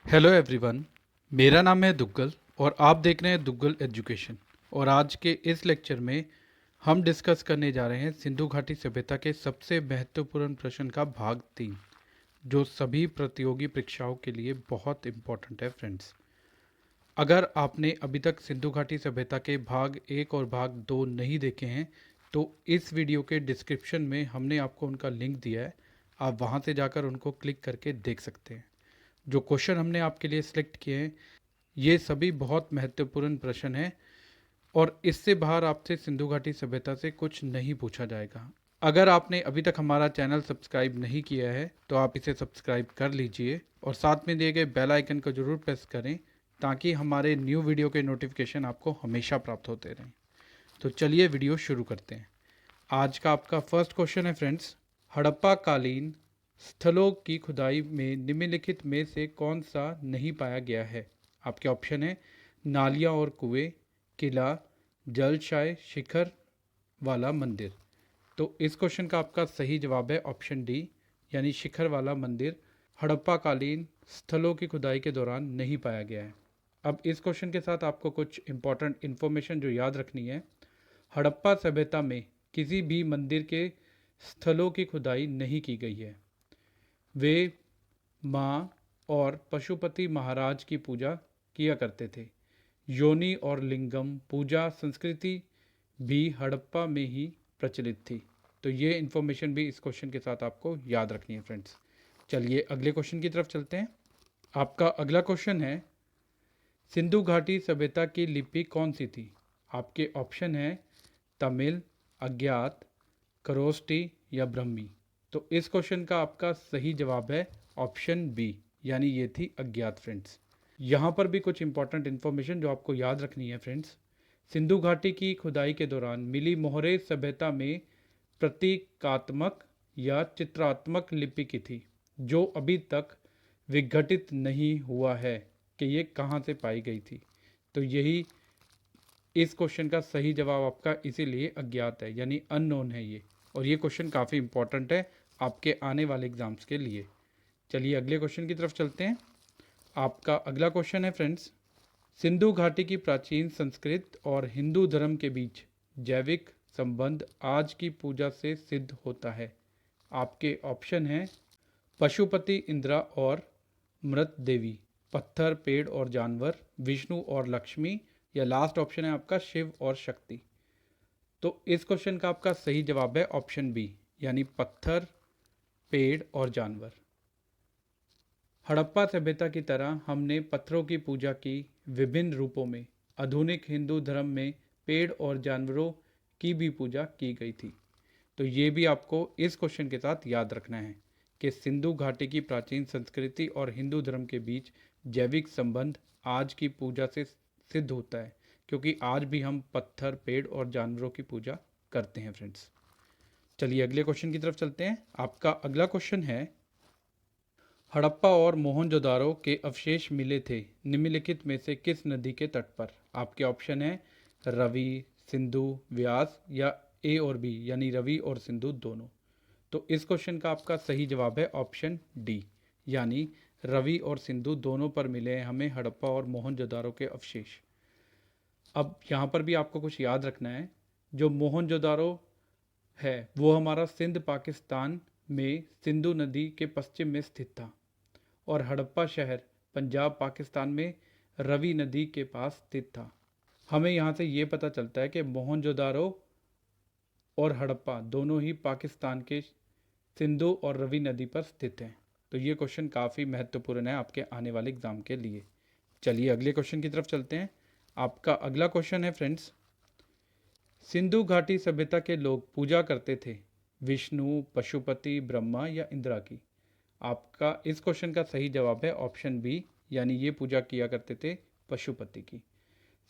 Hello everyone. मेरा नाम है दुग्गल और आप देख रहे हैं दुग्गल एजुकेशन। और आज के इस लेक्चर में हम डिस्कस करने जा रहे हैं सिंधु घाटी सभ्यता के सबसे महत्वपूर्ण प्रश्न का भाग 3, जो सभी प्रतियोगी परीक्षाओं के लिए बहुत इम्पोर्टेंट है फ्रेंड्स। अगर आपने अभी तक सिंधु घाटी सभ्यता के भाग 1 और भाग 2 नहीं देखे हैं तो इस वीडियो के डिस्क्रिप्शन में हमने आपको उनका लिंक दिया है, आप वहां से जाकर उनको क्लिक करके देख सकते हैं। जो क्वेश्चन हमने आपके लिए सिलेक्ट किए हैं ये सभी बहुत महत्वपूर्ण प्रश्न हैं और इससे बाहर आपसे सिंधु घाटी सभ्यता से कुछ नहीं पूछा जाएगा। अगर आपने अभी तक हमारा चैनल सब्सक्राइब नहीं किया है तो आप इसे सब्सक्राइब कर लीजिए और साथ में दिए गए बेल आइकन को जरूर प्रेस करें ताकि हमारे न्यू वीडियो के नोटिफिकेशन आपको हमेशा प्राप्त होते रहें। तो चलिए वीडियो शुरू करते हैं। आज का आपका फर्स्ट क्वेश्चन है फ्रेंड्स, हड़प्पा कालीन स्थलों की खुदाई में निम्नलिखित में से कौन सा नहीं पाया गया है। आपके ऑप्शन है नालियाँ और कुएं, किला, जलशाय, शिखर वाला मंदिर। तो इस क्वेश्चन का आपका सही जवाब है ऑप्शन डी, यानी शिखर वाला मंदिर हड़प्पा कालीन स्थलों की खुदाई के दौरान नहीं पाया गया है। अब इस क्वेश्चन के साथ आपको कुछ इंपॉर्टेंट इन्फॉर्मेशन जो याद रखनी है। हड़प्पा सभ्यता में किसी भी मंदिर के स्थलों की खुदाई नहीं की गई है। वे माँ और पशुपति महाराज की पूजा किया करते थे। योनि और लिंगम पूजा संस्कृति भी हड़प्पा में ही प्रचलित थी। तो ये इन्फॉर्मेशन भी इस क्वेश्चन के साथ आपको याद रखनी है फ्रेंड्स। चलिए अगले क्वेश्चन की तरफ चलते हैं। आपका अगला क्वेश्चन है, सिंधु घाटी सभ्यता की लिपि कौन सी थी। आपके ऑप्शन है तमिल, अज्ञात, खरोष्टी या ब्रह्मी। तो इस क्वेश्चन का आपका सही जवाब है ऑप्शन बी, यानी ये थी अज्ञात फ्रेंड्स। यहाँ पर भी कुछ इंपॉर्टेंट इन्फॉर्मेशन जो आपको याद रखनी है फ्रेंड्स। सिंधु घाटी की खुदाई के दौरान मिली मोहरे सभ्यता में प्रतीकात्मक या चित्रात्मक लिपि की थी, जो अभी तक विघटित नहीं हुआ है कि ये कहाँ से पाई गई थी। तो यही इस क्वेश्चन का सही जवाब आपका इसीलिए अज्ञात है, यानी अननोन है ये। और ये क्वेश्चन काफ़ी इंपॉर्टेंट है आपके आने वाले एग्जाम्स के लिए। चलिए अगले क्वेश्चन की तरफ चलते हैं। आपका अगला क्वेश्चन है फ्रेंड्स, सिंधु घाटी की प्राचीन संस्कृत और हिंदू धर्म के बीच जैविक संबंध आज की पूजा से सिद्ध होता है। आपके ऑप्शन हैं पशुपति इंद्रा और मृत देवी, पत्थर, पेड़ और जानवर, विष्णु और लक्ष्मी, या लास्ट ऑप्शन है आपका शिव और शक्ति। तो इस क्वेश्चन का आपका सही जवाब है ऑप्शन बी, यानी पत्थर, पेड़ और जानवर। हड़प्पा सभ्यता की तरह हमने पत्थरों की पूजा की विभिन्न रूपों में। आधुनिक हिंदू धर्म में पेड़ और जानवरों की भी पूजा की गई थी। तो ये भी आपको इस क्वेश्चन के साथ याद रखना है कि सिंधु घाटी की प्राचीन संस्कृति और हिंदू धर्म के बीच जैविक संबंध आज की पूजा से सिद्ध होता है, क्योंकि आज भी हम पत्थर, पेड़ और जानवरों की पूजा करते हैं फ्रेंड्स। चलिए अगले क्वेश्चन की तरफ चलते हैं। आपका अगला क्वेश्चन है, हड़प्पा और मोहनजोदारो के अवशेष मिले थे निम्नलिखित में से किस नदी के तट पर। आपके ऑप्शन है रवि, सिंधु, व्यास, या ए और बी, यानी रवि और सिंधु दोनों। तो इस क्वेश्चन का आपका सही जवाब है ऑप्शन डी, यानी रवि और सिंधु दोनों पर मिले हैं हमें हड़प्पा और मोहनजोदारो के अवशेष। अब यहाँ पर भी आपको कुछ याद रखना है। जो मोहनजोदारो है वो हमारा सिंध पाकिस्तान में सिंधु नदी के पश्चिम में स्थित था, और हड़प्पा शहर पंजाब पाकिस्तान में रवि नदी के पास स्थित था। हमें यहाँ से ये पता चलता है कि मोहनजोदारो और हड़प्पा दोनों ही पाकिस्तान के सिंधु और रवि नदी पर स्थित हैं। तो ये क्वेश्चन काफ़ी महत्वपूर्ण है आपके आने वाले एग्जाम के लिए। चलिए अगले क्वेश्चन की तरफ चलते हैं। आपका अगला क्वेश्चन है फ्रेंड्स, सिंधु घाटी सभ्यता के लोग पूजा करते थे विष्णु, पशुपति, ब्रह्मा या इंद्रा की। आपका इस क्वेश्चन का सही जवाब है ऑप्शन बी, यानी ये पूजा किया करते थे पशुपति की।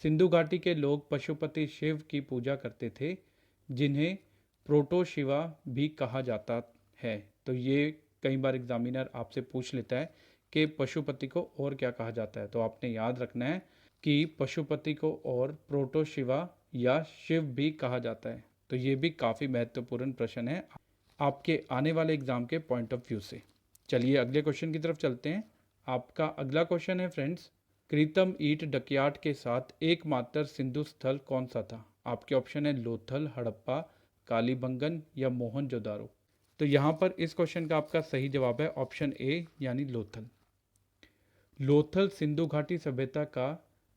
सिंधु घाटी के लोग पशुपति शिव की पूजा करते थे, जिन्हें प्रोटो शिवा भी कहा जाता है। तो ये कई बार एग्जामिनर आपसे पूछ लेता है कि पशुपति को और क्या कहा जाता है। तो आपने याद रखना है कि पशुपति को और प्रोटो शिवा या शिव भी कहा जाता है। तो ये भी काफ़ी महत्वपूर्ण प्रश्न है आपके आने वाले एग्जाम के पॉइंट ऑफ व्यू से। चलिए अगले क्वेश्चन की तरफ चलते हैं। आपका अगला क्वेश्चन है फ्रेंड्स, कृतम ईट डकयार्ड के साथ एकमात्र सिंधु स्थल कौन सा था? आपके ऑप्शन है लोथल, हड़प्पा, कालीबंगन या मोहनजोदारो। तो यहाँ पर इस क्वेश्चन का आपका सही जवाब है ऑप्शन ए यानी लोथल। लोथल सिंधु घाटी सभ्यता का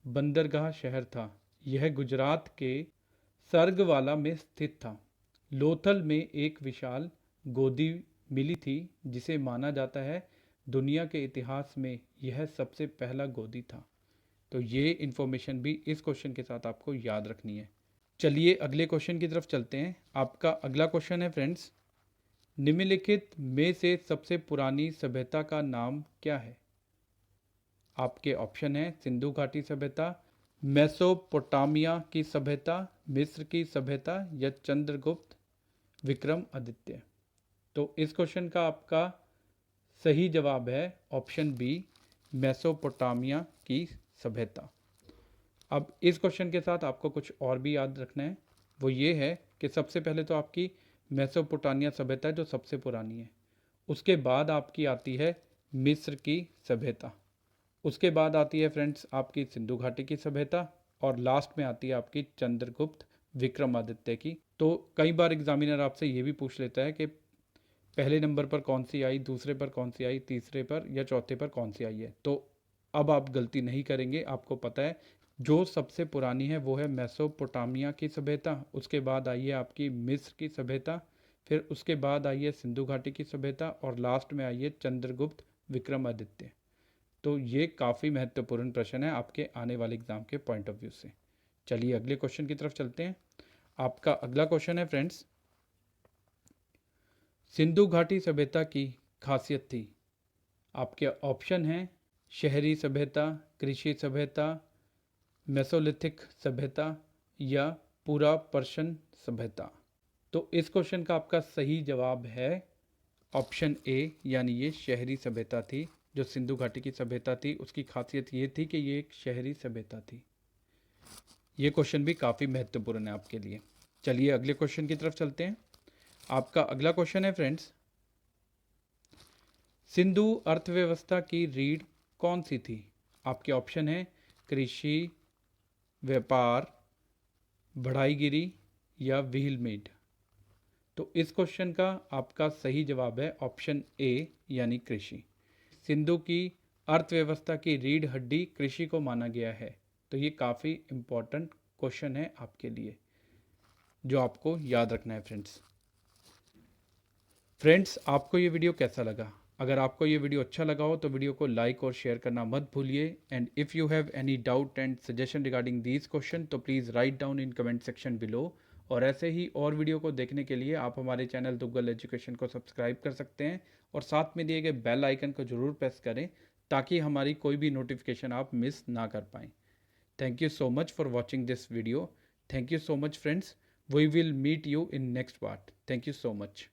बंदरगाह शहर था। यह गुजरात के सर्गवाला में स्थित था। लोथल में एक विशाल गोदी मिली थी जिसे माना जाता है दुनिया के इतिहास में यह सबसे पहला गोदी था। तो ये इन्फॉर्मेशन भी इस क्वेश्चन के साथ आपको याद रखनी है। चलिए अगले क्वेश्चन की तरफ चलते हैं। आपका अगला क्वेश्चन है फ्रेंड्स, निम्नलिखित में से सबसे पुरानी सभ्यता का नाम क्या है? आपके ऑप्शन है सिंधु घाटी सभ्यता, मेसोपोटामिया की सभ्यता, मिस्र की सभ्यता या चंद्रगुप्त विक्रमादित्य। तो इस क्वेश्चन का आपका सही जवाब है ऑप्शन बी, मेसोपोटामिया की सभ्यता। अब इस क्वेश्चन के साथ आपको कुछ और भी याद रखना है, वो ये है कि सबसे पहले तो आपकी मेसोपोटामिया सभ्यता है जो सबसे पुरानी है। उसके बाद आपकी आती है मिस्र की सभ्यता। उसके बाद आती है फ्रेंड्स आपकी सिंधु घाटी की सभ्यता और लास्ट में आती है आपकी चंद्रगुप्त विक्रमादित्य की। तो कई बार एग्जामिनर आपसे ये भी पूछ लेता है कि पहले नंबर पर कौन सी आई, दूसरे पर कौन सी आई, तीसरे पर या चौथे पर कौन सी आई है। तो अब आप गलती नहीं करेंगे, आपको पता है जो सबसे पुरानी है वो है मेसोपोटामिया की सभ्यता। उसके बाद आई है आपकी मिस्र की सभ्यता, फिर उसके बाद आई है सिंधु घाटी की सभ्यता और लास्ट में आई है चंद्रगुप्त विक्रमादित्य। तो ये काफ़ी महत्वपूर्ण प्रश्न है आपके आने वाले एग्जाम के पॉइंट ऑफ व्यू से। चलिए अगले क्वेश्चन की तरफ चलते हैं। आपका अगला क्वेश्चन है फ्रेंड्स, सिंधु घाटी सभ्यता की खासियत थी। आपके ऑप्शन हैं शहरी सभ्यता, कृषि सभ्यता, मेसोलिथिक सभ्यता या पूरा पर्शियन सभ्यता। तो इस क्वेश्चन का आपका सही जवाब है ऑप्शन ए, यानी ये शहरी सभ्यता थी। जो सिंधु घाटी की सभ्यता थी उसकी खासियत ये थी कि ये एक शहरी सभ्यता थी। ये क्वेश्चन भी काफ़ी महत्वपूर्ण है आपके लिए। चलिए अगले क्वेश्चन की तरफ चलते हैं। आपका अगला क्वेश्चन है फ्रेंड्स, सिंधु अर्थव्यवस्था की रीढ़ कौन सी थी? आपके ऑप्शन है कृषि, व्यापार, बढ़ाईगिरी या व्हील मेड। तो इस क्वेश्चन का आपका सही जवाब है ऑप्शन ए यानी कृषि। सिंधु की अर्थव्यवस्था की रीढ़ हड्डी कृषि को माना गया है। तो ये काफ़ी इम्पोर्टेंट क्वेश्चन है आपके लिए जो आपको याद रखना है फ्रेंड्स आपको ये वीडियो कैसा लगा? अगर आपको ये वीडियो अच्छा लगा हो तो वीडियो को लाइक और शेयर करना मत भूलिए। And if you have any doubt and suggestion regarding these question तो please write down in comment section below. और ऐसे ही और वीडियो को देखने के लिए आप हमारे चैनल दुग्गल एजुकेशन को सब्सक्राइब कर सकते हैं और साथ में दिए गए बेल आइकन को ज़रूर प्रेस करें ताकि हमारी कोई भी नोटिफिकेशन आप मिस ना कर पाएँ। Thank you so much for watching this video. Thank you so much friends. We will meet you in next part. Thank you so much.